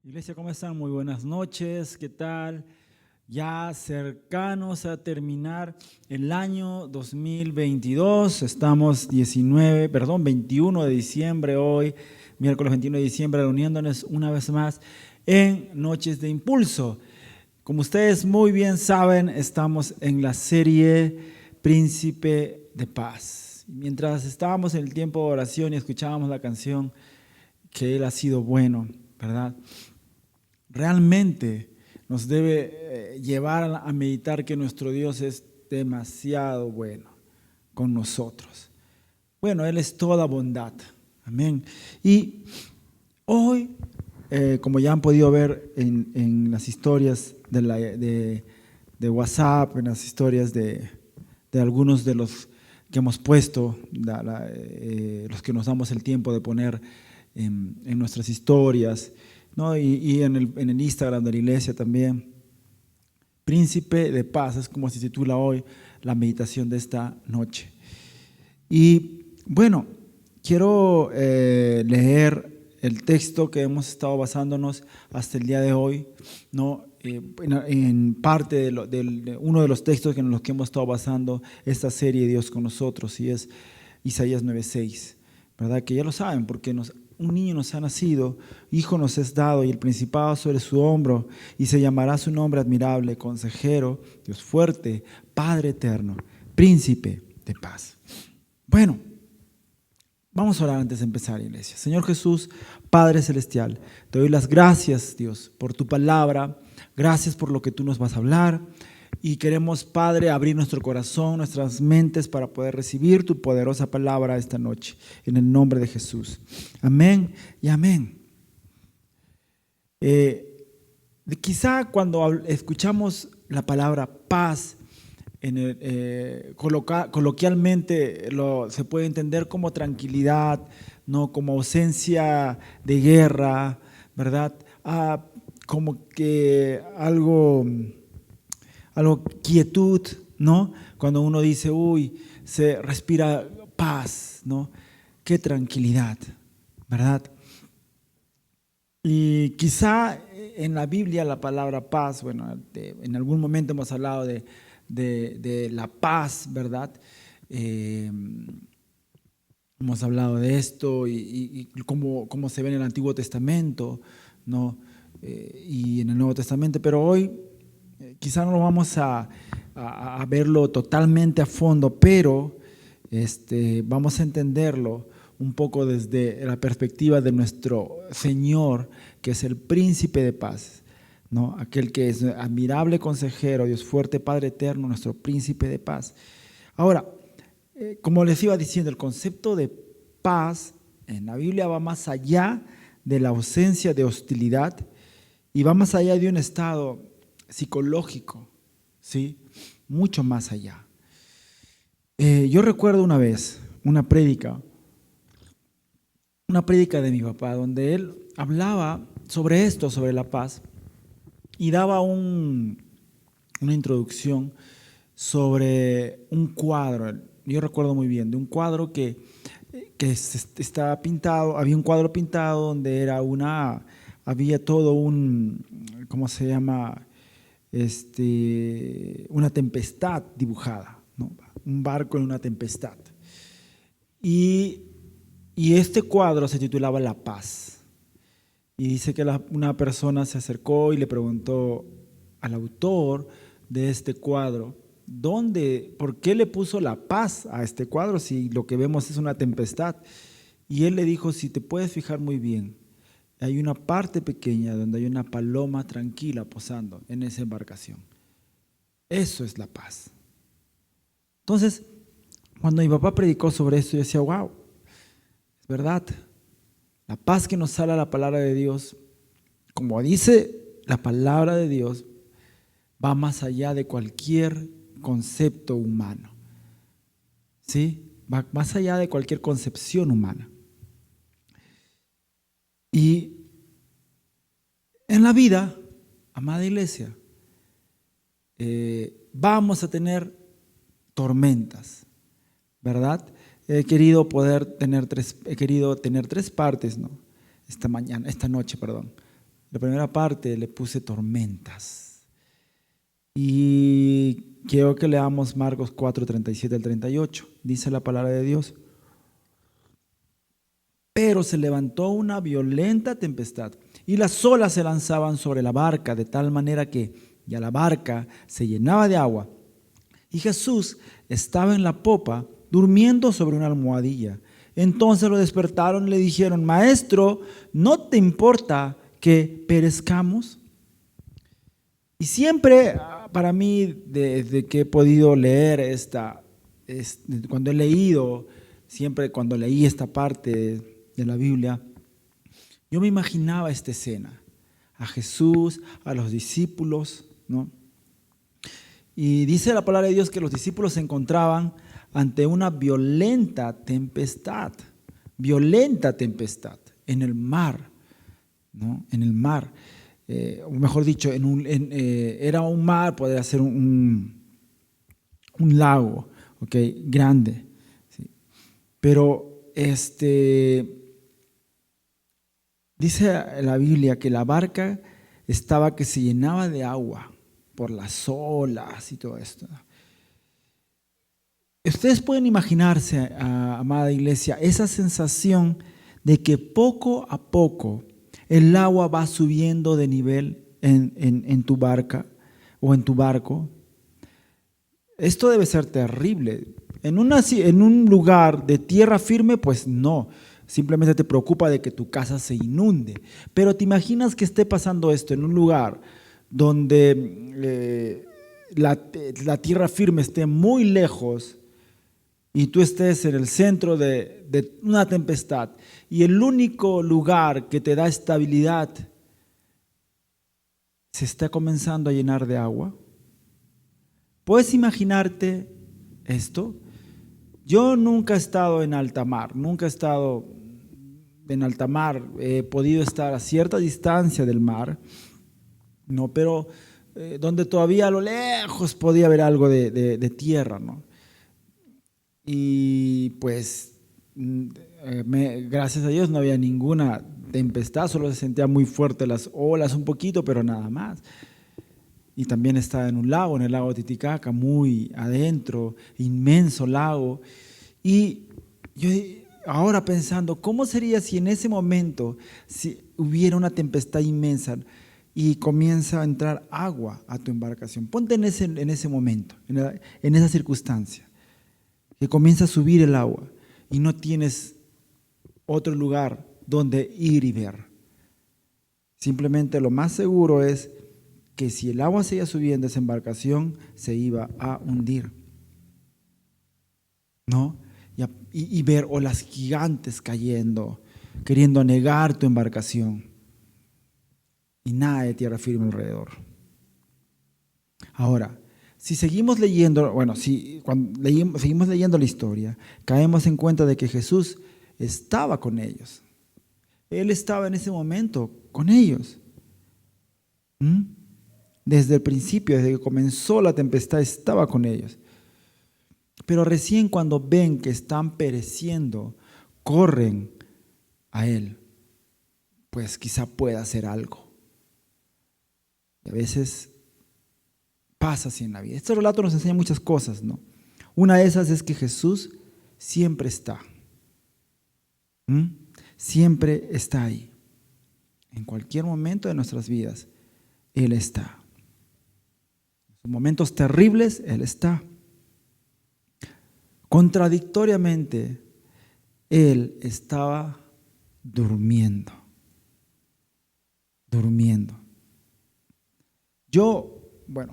Iglesia, ¿cómo están? Muy buenas noches, ¿qué tal? Ya cercanos a terminar el año 2022, estamos 21 de diciembre hoy, miércoles 21 de diciembre, reuniéndonos una vez más en Noches de Impulso. Como ustedes muy bien saben, estamos en la serie Príncipe de Paz. Mientras estábamos en el tiempo de oración y escuchábamos la canción, que Él ha sido bueno, ¿verdad? Realmente nos debe llevar a meditar que nuestro Dios es demasiado bueno con nosotros. Bueno, Él es toda bondad. Amén. Y hoy, como ya han podido ver en las historias de WhatsApp, en las historias de algunos de los que hemos puesto, los que nos damos el tiempo de poner en nuestras historias, ¿no? Y en el Instagram de la iglesia también. Príncipe de Paz, es como se titula hoy la meditación de esta noche. Y bueno, quiero leer el texto que hemos estado basándonos hasta el día de hoy, ¿no? En parte de uno de los textos en los que hemos estado basando esta serie Dios con nosotros, y es Isaías 9:6, ¿verdad? Que ya lo saben, porque un niño nos ha nacido, hijo nos es dado, y el principado sobre su hombro, y se llamará su nombre admirable, consejero, Dios fuerte, Padre eterno, príncipe de paz. Bueno, vamos a orar antes de empezar, iglesia. Señor Jesús, Padre celestial, te doy las gracias, Dios, por tu palabra. Gracias por lo que tú nos vas a hablar. Y queremos, Padre, abrir nuestro corazón, nuestras mentes para poder recibir tu poderosa palabra esta noche. En el nombre de Jesús. Amén y amén. Quizá cuando escuchamos la palabra paz, coloquialmente se puede entender como tranquilidad, ¿no? Como ausencia de guerra, ¿verdad? Como que algo quietud, ¿no? Cuando uno dice, uy, se respira paz, ¿no? Qué tranquilidad, ¿verdad? Y quizá en la Biblia la palabra paz, bueno, en algún momento hemos hablado de la paz, ¿verdad? Hemos hablado de esto y cómo se ve en el Antiguo Testamento, ¿no? Y en el Nuevo Testamento, pero hoy quizá no lo vamos a verlo totalmente a fondo, pero vamos a entenderlo un poco desde la perspectiva de nuestro Señor, que es el príncipe de paz, ¿no? Aquel que es admirable consejero, Dios fuerte, Padre eterno, nuestro príncipe de paz. Ahora, como les iba diciendo, el concepto de paz en la Biblia va más allá de la ausencia de hostilidad y va más allá de un estado psicológico, ¿sí? Mucho más allá. Yo recuerdo una vez una prédica de mi papá, donde él hablaba sobre esto, sobre la paz, y daba una introducción sobre un cuadro. Yo recuerdo muy bien, de un cuadro que estaba pintado, había un cuadro pintado donde había todo ¿cómo se llama? Una tempestad dibujada, ¿no? Un barco en una tempestad. Y este cuadro se titulaba La Paz. Y dice que una persona se acercó y le preguntó al autor de este cuadro, ¿por qué le puso la paz a este cuadro si lo que vemos es una tempestad? Y él le dijo, si te puedes fijar muy bien, hay una parte pequeña donde hay una paloma tranquila posando en esa embarcación. Eso es la paz. Entonces, cuando mi papá predicó sobre esto, yo decía, wow, es verdad. La paz que nos sale a la palabra de Dios, como dice la palabra de Dios, va más allá de cualquier concepto humano. ¿Sí? Va más allá de cualquier concepción humana. Y en la vida, amada iglesia, vamos a tener tormentas, ¿verdad? He querido tener tres partes, ¿no? Esta noche, la primera parte le puse tormentas. Y quiero que leamos Marcos 4, 37 al 38. Dice la palabra de Dios. Pero se levantó una violenta tempestad y las olas se lanzaban sobre la barca de tal manera que ya la barca se llenaba de agua. Y Jesús estaba en la popa durmiendo sobre una almohadilla. Entonces lo despertaron y le dijeron: Maestro, ¿no te importa que perezcamos? Y siempre para mí, desde que he podido leer cuando he leído, siempre cuando leí esta parte de la Biblia, yo me imaginaba esta escena, a Jesús, a los discípulos, ¿no? Y dice la palabra de Dios que los discípulos se encontraban ante una violenta tempestad en el mar, ¿no? En el mar, o mejor dicho, era un mar, podría ser un lago, ¿okay? Grande, ¿sí? Pero dice la Biblia que la barca estaba que se llenaba de agua por las olas y todo esto. Ustedes pueden imaginarse, amada iglesia, esa sensación de que poco a poco el agua va subiendo de nivel en tu barca o en tu barco. Esto debe ser terrible. En un lugar de tierra firme, pues no. Simplemente te preocupa de que tu casa se inunde. Pero te imaginas que esté pasando esto en un lugar donde la tierra firme esté muy lejos y tú estés en el centro de una tempestad y el único lugar que te da estabilidad se está comenzando a llenar de agua. ¿Puedes imaginarte esto? Yo nunca he estado en alta mar, he podido estar a cierta distancia del mar, no, pero donde todavía a lo lejos podía haber algo de tierra, ¿no? Y pues gracias a Dios no había ninguna tempestad, solo se sentían muy fuertes las olas un poquito, pero nada más. Y también estaba en un lago, en el lago Titicaca, muy adentro, inmenso lago. Y yo ahora pensando, ¿cómo sería si en ese momento si hubiera una tempestad inmensa y comienza a entrar agua a tu embarcación? Ponte en ese momento, en esa circunstancia, que comienza a subir el agua y no tienes otro lugar donde ir y ver. Simplemente lo más seguro es que si el agua seguía subiendo, esa embarcación se iba a hundir, ¿no? Y ver olas gigantes cayendo, queriendo anegar tu embarcación y nada de tierra firme alrededor. Ahora, si seguimos leyendo, seguimos leyendo la historia, caemos en cuenta de que Jesús estaba con ellos. Él estaba en ese momento con ellos. Desde el principio, desde que comenzó la tempestad, estaba con ellos. Pero recién cuando ven que están pereciendo, corren a Él. Pues quizá pueda hacer algo. Y a veces pasa así en la vida. Este relato nos enseña muchas cosas, ¿no? Una de esas es que Jesús siempre está. Siempre está ahí. En cualquier momento de nuestras vidas, Él está. En momentos terribles, Él está. Contradictoriamente, Él estaba durmiendo.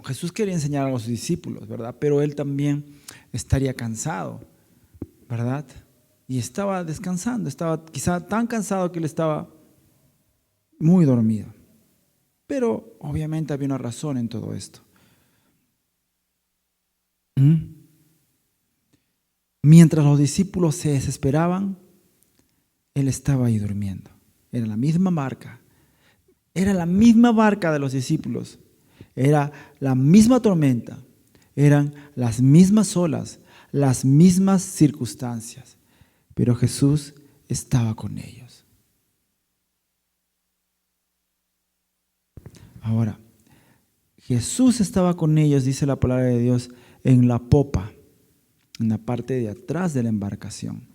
Jesús quería enseñar algo a sus discípulos, ¿verdad? Pero Él también estaría cansado, ¿verdad? Y estaba descansando, estaba quizá tan cansado que Él estaba muy dormido. Pero obviamente había una razón en todo esto. Mientras los discípulos se desesperaban, Él estaba ahí durmiendo. Era la misma barca. Era la misma barca de los discípulos. Era la misma tormenta. Eran las mismas olas, las mismas circunstancias. Pero Jesús estaba con ellos. Ahora, Jesús estaba con ellos, dice la palabra de Dios, en la popa, en la parte de atrás de la embarcación.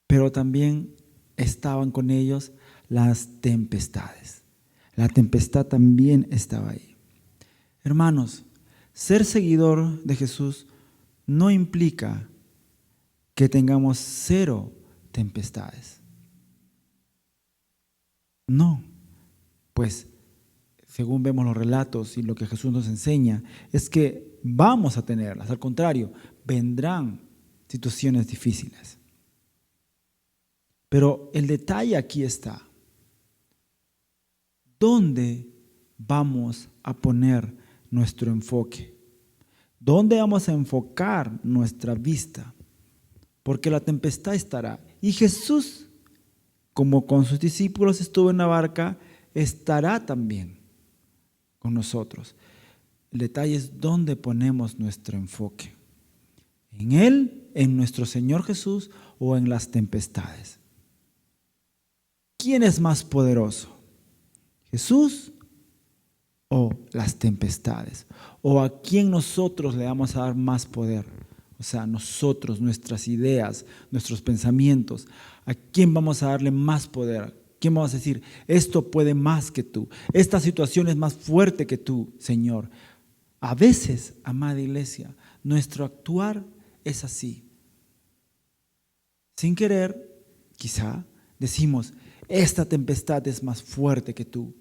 Pero también estaban con ellos las tempestades. La tempestad también estaba ahí. Hermanos, ser seguidor de Jesús no implica que tengamos cero tempestades. No, pues según vemos los relatos y lo que Jesús nos enseña, es que vamos a tenerlas. Al contrario, vendrán situaciones difíciles. Pero el detalle aquí está. ¿Dónde vamos a poner nuestro enfoque? ¿Dónde vamos a enfocar nuestra vista? Porque la tempestad estará. Y Jesús, como con sus discípulos estuvo en la barca, estará también con nosotros. El detalle es dónde ponemos nuestro enfoque. ¿En Él, en nuestro Señor Jesús o en las tempestades? ¿Quién es más poderoso? ¿Jesús o las tempestades? ¿O a quién nosotros le vamos a dar más poder? O sea, nosotros, nuestras ideas, nuestros pensamientos. ¿A quién vamos a darle más poder? ¿Quién vamos a decir, esto puede más que tú? Esta situación es más fuerte que tú, Señor. A veces, amada iglesia, nuestro actuar es así. Sin querer, quizá, decimos, esta tempestad es más fuerte que tú.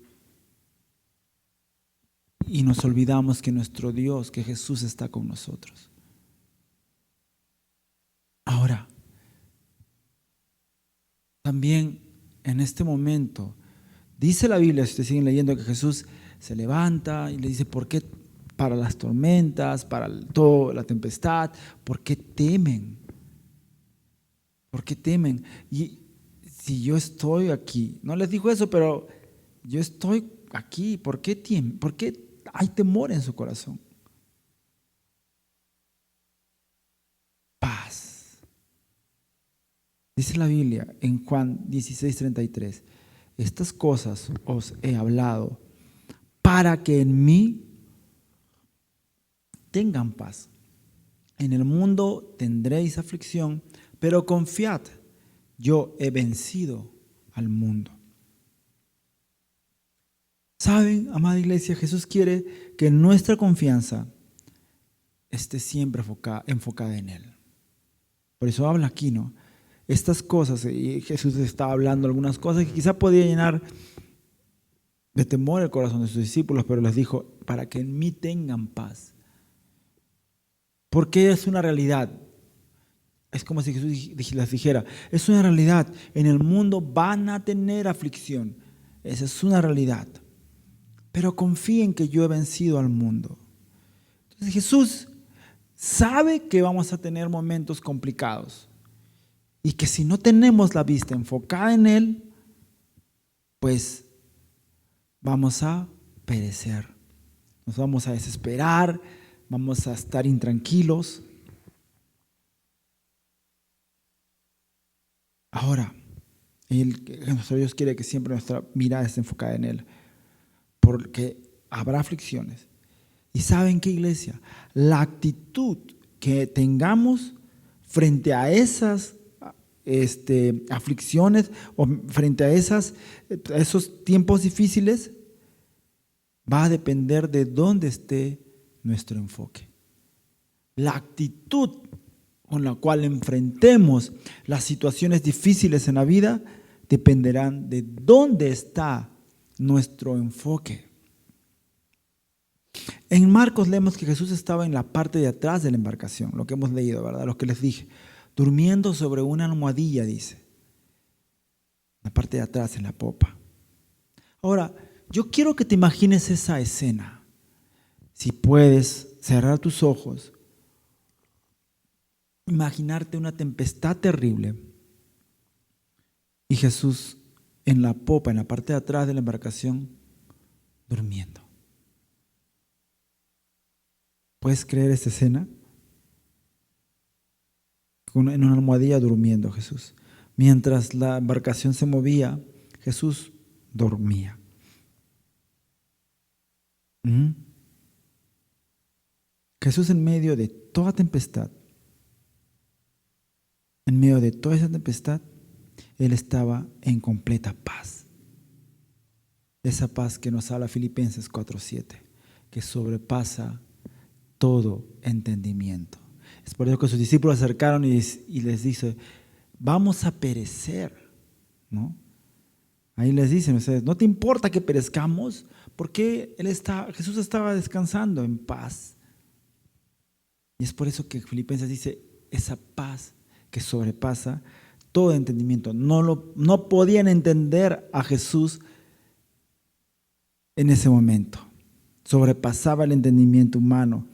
Y nos olvidamos que nuestro Dios, que Jesús está con nosotros. Ahora, también en este momento, dice la Biblia, si ustedes siguen leyendo, que Jesús se levanta y le dice, ¿por qué para las tormentas, para toda la tempestad, por qué temen? ¿Por qué temen? Y si yo estoy aquí, no les dijo eso, pero yo estoy aquí, ¿por qué temen? ¿Por qué hay temor en su corazón? Paz. Dice la Biblia en Juan 16:33, estas cosas os he hablado para que en mí tengan paz. En el mundo tendréis aflicción, pero confiad, yo he vencido al mundo. ¿Saben, amada iglesia? Jesús quiere que nuestra confianza esté siempre enfocada en Él. Por eso habla aquí, ¿no? Estas cosas, y Jesús estaba hablando algunas cosas que quizá podía llenar de temor el corazón de sus discípulos, pero les dijo, para que en mí tengan paz. Porque es una realidad. Es como si Jesús les dijera, es una realidad, en el mundo van a tener aflicción. Esa es una realidad. Pero confíen que yo he vencido al mundo. Entonces Jesús sabe que vamos a tener momentos complicados. Y que si no tenemos la vista enfocada en Él, pues vamos a perecer. Nos vamos a desesperar, vamos a estar intranquilos. Ahora, nuestro Dios quiere que siempre nuestra mirada esté enfocada en Él, porque habrá aflicciones. ¿Y saben qué, iglesia? La actitud que tengamos frente a esas aflicciones o frente a esos tiempos difíciles va a depender de dónde esté nuestro enfoque. La actitud con la cual enfrentemos las situaciones difíciles en la vida dependerán de dónde está nuestro enfoque. En Marcos leemos que Jesús estaba en la parte de atrás de la embarcación, lo que hemos leído, ¿verdad? Lo que les dije, durmiendo sobre una almohadilla, dice, en la parte de atrás, en la popa. Ahora, yo quiero que te imagines esa escena. Si puedes cerrar tus ojos, imaginarte una tempestad terrible y Jesús en la popa, en la parte de atrás de la embarcación, durmiendo. ¿Puedes creer esa escena? En una almohadilla durmiendo Jesús. Mientras la embarcación se movía, Jesús dormía. ¿Mm? Jesús en medio de toda tempestad, en medio de toda esa tempestad, Él estaba en completa paz. Esa paz que nos habla Filipenses 4:7, que sobrepasa todo entendimiento. Es por eso que sus discípulos se acercaron y les dice, vamos a perecer, ¿no? Ahí les dicen ustedes, ¿no te importa que perezcamos? Porque Jesús estaba descansando en paz. Y es por eso que Filipenses dice, esa paz que sobrepasa todo entendimiento. No podían entender a Jesús en ese momento. Sobrepasaba el entendimiento humano.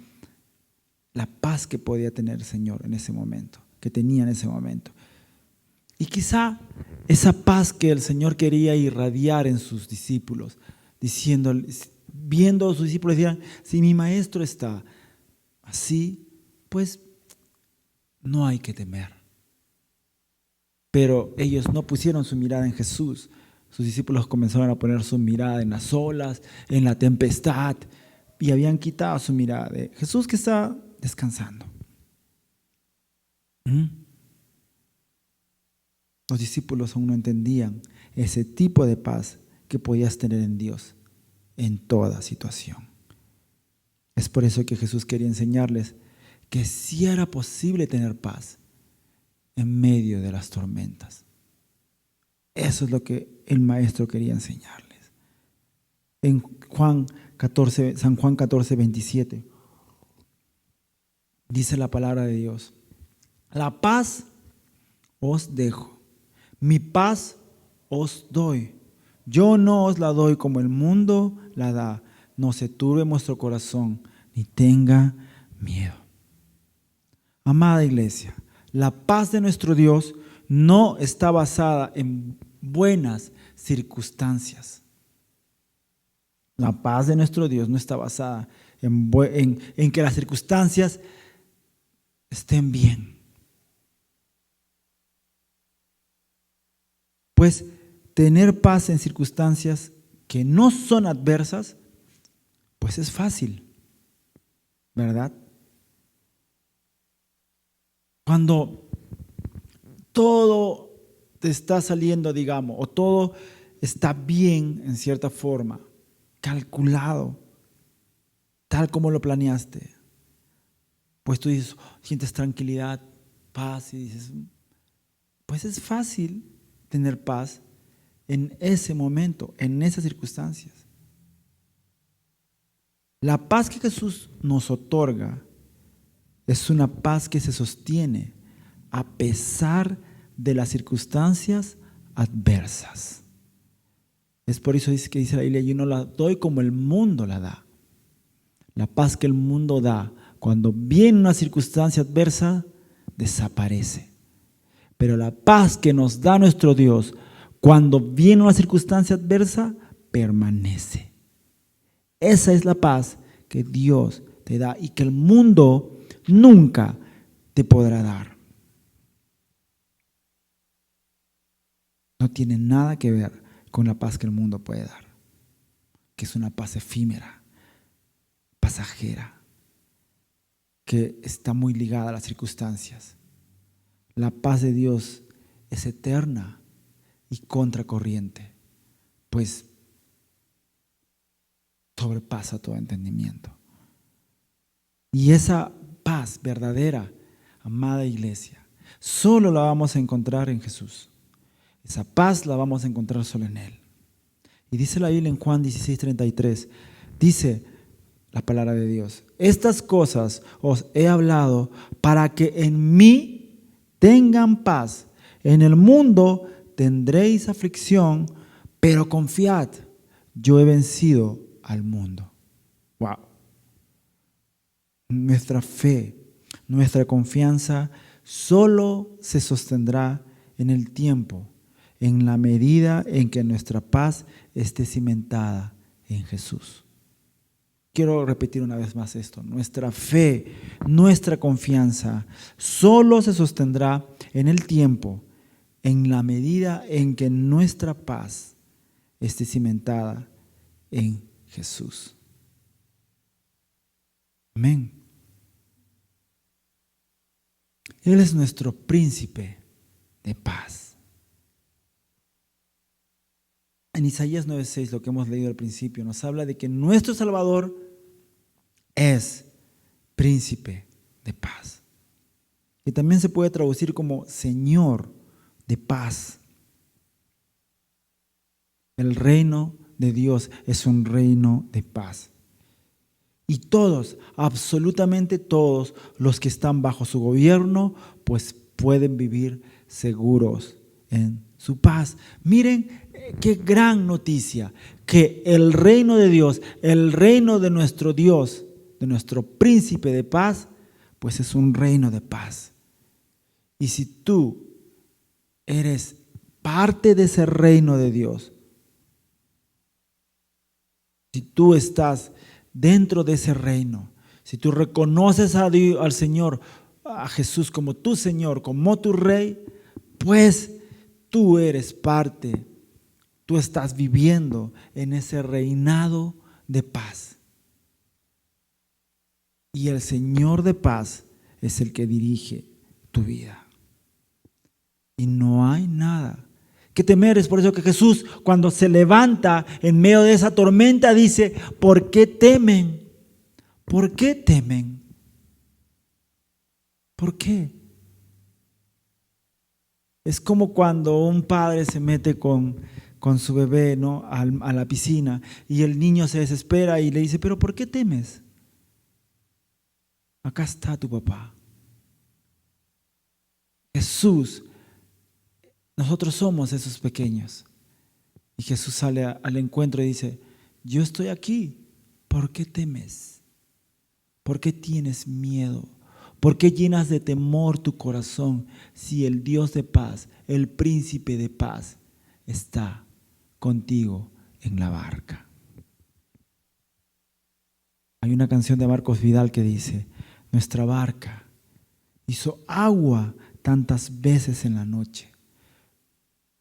La paz que podía tener el Señor en ese momento, que tenía en ese momento. Y quizá esa paz que el Señor quería irradiar en sus discípulos, viendo a sus discípulos, decían, si mi maestro está así, pues no hay que temer. Pero ellos no pusieron su mirada en Jesús. Sus discípulos comenzaron a poner su mirada en las olas, en la tempestad, y habían quitado su mirada de Jesús que está descansando. Los discípulos aún no entendían ese tipo de paz que podías tener en Dios en toda situación. Es por eso que Jesús quería enseñarles que sí era posible tener paz en medio de las tormentas. Eso es lo que el Maestro quería enseñarles. En San Juan 14:27 dice la palabra de Dios, la paz os dejo, mi paz os doy. Yo no os la doy como el mundo la da. No se turbe vuestro corazón, ni tenga miedo. Amada iglesia, la paz de nuestro Dios no está basada en buenas circunstancias. La paz de nuestro Dios no está basada en que las circunstancias estén bien. Pues tener paz en circunstancias que no son adversas, pues es fácil, ¿verdad? Cuando todo te está saliendo, digamos, o todo está bien en cierta forma, calculado, tal como lo planeaste, pues tú dices, sientes tranquilidad, paz, y dices, pues es fácil tener paz en ese momento, en esas circunstancias. La paz que Jesús nos otorga es una paz que se sostiene a pesar de las circunstancias adversas. Es por eso que dice la Biblia, yo no la doy como el mundo la da. La paz que el mundo da, cuando viene una circunstancia adversa, desaparece. Pero la paz que nos da nuestro Dios, cuando viene una circunstancia adversa, permanece. Esa es la paz que Dios te da y que el mundo nunca te podrá dar. No tiene nada que ver con la paz que el mundo puede dar, que es una paz efímera, pasajera, que está muy ligada a las circunstancias. La paz de Dios es eterna y contracorriente, pues sobrepasa todo entendimiento. Y esa paz verdadera, amada iglesia, solo la vamos a encontrar en Jesús. Esa paz la vamos a encontrar solo en Él. Y dice la Biblia en Juan 16:33, dice la palabra de Dios, estas cosas os he hablado para que en mí tengan paz. En el mundo tendréis aflicción, pero confiad, yo he vencido al mundo. Wow. Nuestra fe, nuestra confianza solo se sostendrá en el tiempo, en la medida en que nuestra paz esté cimentada en Jesús. Quiero repetir una vez más esto. Nuestra fe, nuestra confianza solo se sostendrá en el tiempo, en la medida en que nuestra paz esté cimentada en Jesús. Amén. Él es nuestro príncipe de paz. En Isaías 9:6, lo que hemos leído al principio, nos habla de que nuestro Salvador es príncipe de paz. Que también se puede traducir como Señor de paz. El reino de Dios es un reino de paz. Y todos, absolutamente todos los que están bajo su gobierno, pues pueden vivir seguros en su paz. Miren qué gran noticia, que el reino de Dios, el reino de nuestro Dios, de nuestro príncipe de paz, pues es un reino de paz. Y si tú eres parte de ese reino de Dios, si tú estás dentro de ese reino, si tú reconoces a Dios, al Señor, a Jesús como tu Señor, como tu Rey, pues tú eres parte, tú estás viviendo en ese reinado de paz. Y el Señor de paz es el que dirige tu vida. Y no hay nada que temer. Es por eso que Jesús, cuando se levanta en medio de esa tormenta, dice: ¿por qué temen? ¿Por qué temen? ¿Por qué? Es como cuando un padre se mete con su bebé, ¿no?, a la piscina, y el niño se desespera y le dice: ¿pero por qué temes? Acá está tu papá. Jesús, nosotros somos esos pequeños. Y Jesús sale al encuentro y dice: yo estoy aquí. ¿Por qué temes? ¿Por qué tienes miedo? ¿Por qué llenas de temor tu corazón si el Dios de paz, el príncipe de paz, está contigo en la barca? Hay una canción de Marcos Vidal que dice: nuestra barca hizo agua tantas veces en la noche,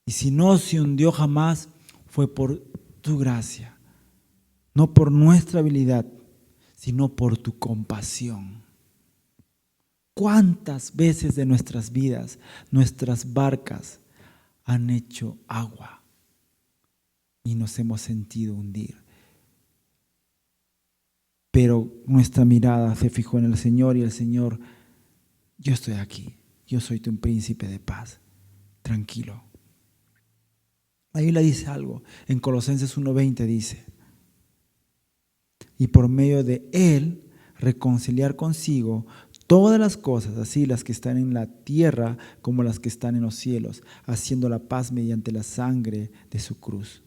y si no se hundió jamás, fue por tu gracia, no por nuestra habilidad, sino por tu compasión. ¿Cuántas veces de nuestras vidas, nuestras barcas han hecho agua y nos hemos sentido hundir? Pero nuestra mirada se fijó en el Señor, y el Señor: yo estoy aquí, yo soy tu príncipe de paz, tranquilo. Ahí le dice algo, en Colosenses 1:20 dice: y por medio de Él reconciliar consigo todas las cosas, así las que están en la tierra como las que están en los cielos, haciendo la paz mediante la sangre de su cruz.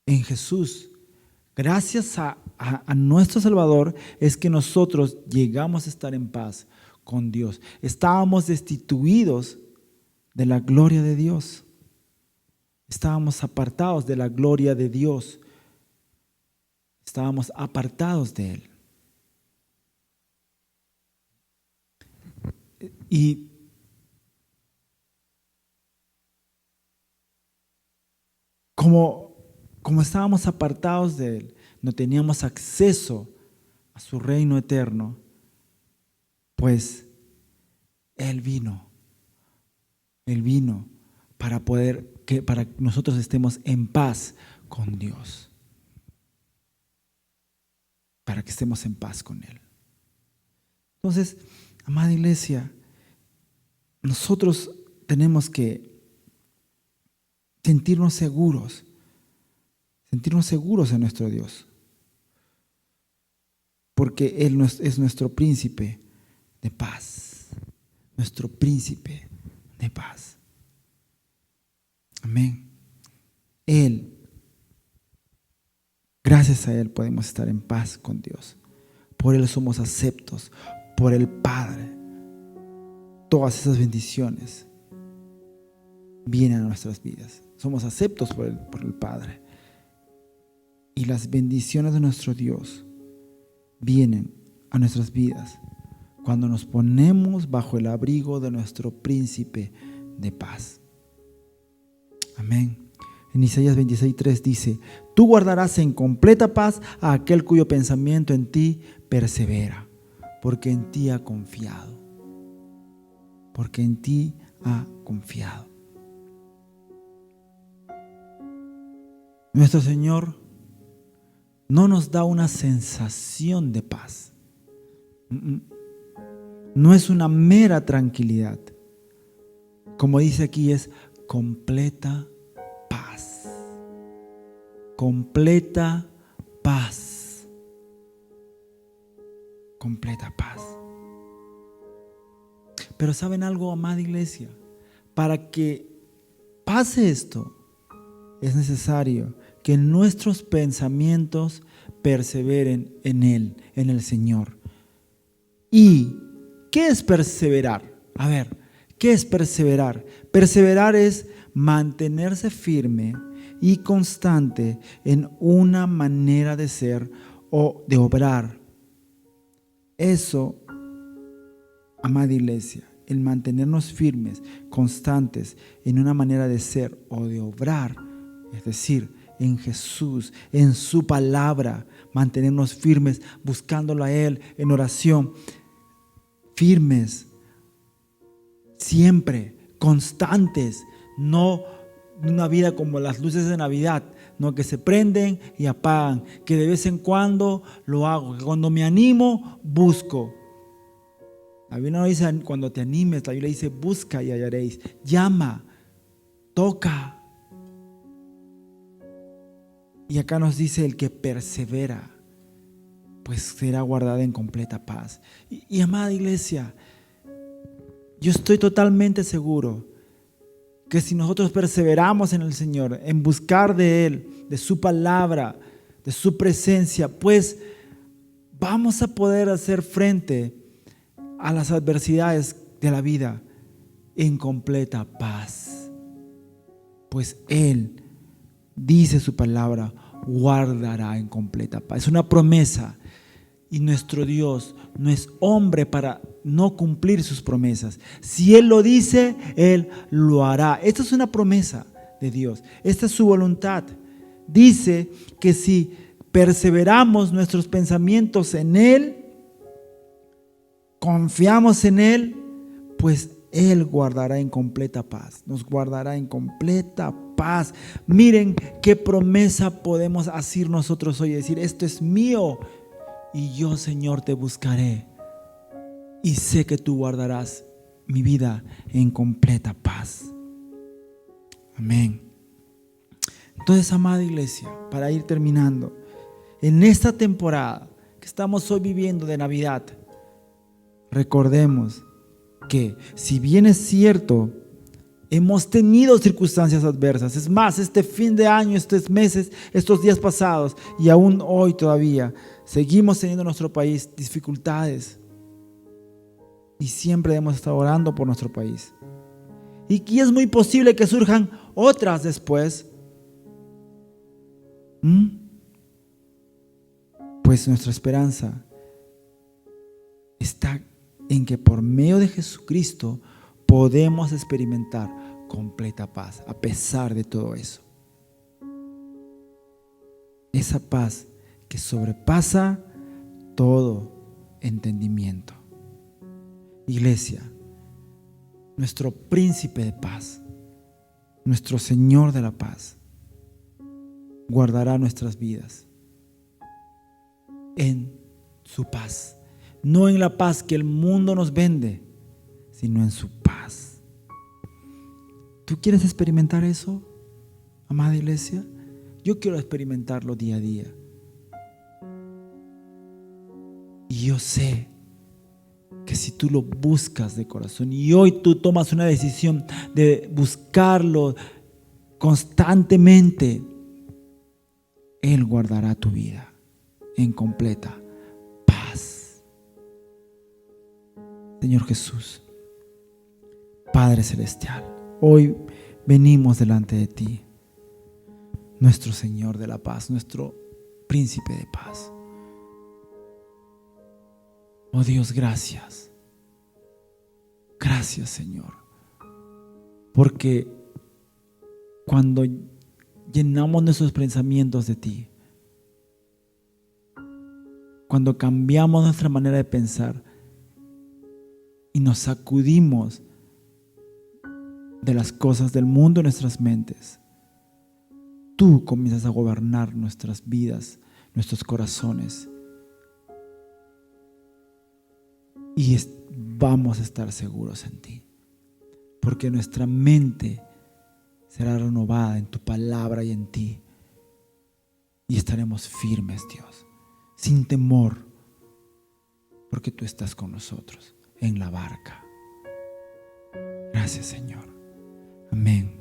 En Jesús, gracias a nuestro Salvador, es que nosotros llegamos a estar en paz con Dios. Estábamos destituidos de la gloria de Dios. Estábamos apartados de la gloria de Dios. Estábamos apartados de Él. Y como estábamos apartados de Él, no teníamos acceso a su reino eterno, pues Él vino para para que nosotros estemos en paz con Dios, para que estemos en paz con Él. Entonces, amada iglesia, nosotros tenemos que sentirnos seguros en nuestro Dios, porque Él es nuestro príncipe de paz, nuestro príncipe de paz. Amén. Él, gracias a Él podemos estar en paz con Dios. Por Él somos aceptos por el Padre. Todas esas bendiciones vienen a nuestras vidas. Somos aceptos por el Padre. Y las bendiciones de nuestro Dios vienen a nuestras vidas cuando nos ponemos bajo el abrigo de nuestro príncipe de paz. Amén. En Isaías 26:3 dice: tú guardarás en completa paz a aquel cuyo pensamiento en ti persevera, porque en ti ha confiado. Porque en ti ha confiado. Nuestro Señor no nos da una sensación de paz. No es una mera tranquilidad. Como dice aquí, es completa paz. Completa paz. Completa paz. Pero ¿saben algo, amada iglesia? Para que pase esto, es necesario que nuestros pensamientos perseveren en Él, en el Señor. ¿Y qué es perseverar? A ver, ¿qué es perseverar? Perseverar es mantenerse firme y constante en una manera de ser o de obrar. Eso, amada iglesia, el mantenernos firmes, constantes en una manera de ser o de obrar, es decir, en Jesús, en su palabra, mantenernos firmes, buscándolo a Él en oración, firmes, siempre, constantes, no una vida como las luces de Navidad, no, que se prenden y apagan, que de vez en cuando lo hago, que cuando me animo, busco. La Biblia no dice cuando te animes, la Biblia dice busca y hallaréis, llama, toca. Y acá nos dice el que persevera, pues será guardada en completa paz. Y amada iglesia, yo estoy totalmente seguro que si nosotros perseveramos en el Señor, en buscar de Él, de su palabra, de su presencia, pues vamos a poder hacer frente a las adversidades de la vida en completa paz. Pues Él, dice su palabra, guardará en completa paz. Es una promesa. Y nuestro Dios no es hombre para no cumplir sus promesas. Si Él lo dice, Él lo hará. Esta es una promesa de Dios. Esta es su voluntad. Dice que si perseveramos nuestros pensamientos en Él, confiamos en Él, pues Él guardará en completa paz. Nos guardará en completa paz. Miren qué promesa podemos hacer nosotros hoy. Decir, esto es mío. Y yo, Señor, te buscaré y sé que tú guardarás mi vida en completa paz. Amén. Entonces, amada iglesia, para ir terminando, en esta temporada que estamos hoy viviendo de Navidad, recordemos que si bien es cierto, hemos tenido circunstancias adversas. Es más, este fin de año, estos meses, estos días pasados y aún hoy todavía, seguimos teniendo en nuestro país dificultades. Y siempre hemos estado orando por nuestro país. Y es muy posible que surjan otras después. Pues nuestra esperanza está en que por medio de Jesucristo podemos experimentar completa paz a pesar de todo eso. Esa paz que sobrepasa todo entendimiento. Iglesia, nuestro príncipe de paz, nuestro Señor de la paz, guardará nuestras vidas en su paz. No en la paz que el mundo nos vende, sino en su paz. ¿Tú quieres experimentar eso, amada iglesia? Yo quiero experimentarlo día a día. Y yo sé que si tú lo buscas de corazón y hoy tú tomas una decisión de buscarlo constantemente, Él guardará tu vida en completa paz. Señor Jesús, Padre Celestial, hoy venimos delante de ti, nuestro Señor de la paz, nuestro príncipe de paz. Oh Dios, gracias. Gracias, Señor. Porque cuando llenamos nuestros pensamientos de ti, cuando cambiamos nuestra manera de pensar y nos sacudimos de las cosas del mundo en nuestras mentes, tú comienzas a gobernar nuestras vidas, nuestros corazones, y vamos a estar seguros en ti, porque nuestra mente será renovada en tu palabra y en ti, y estaremos firmes, Dios, sin temor, porque tú estás con nosotros en la barca. Gracias, Señor. Amén.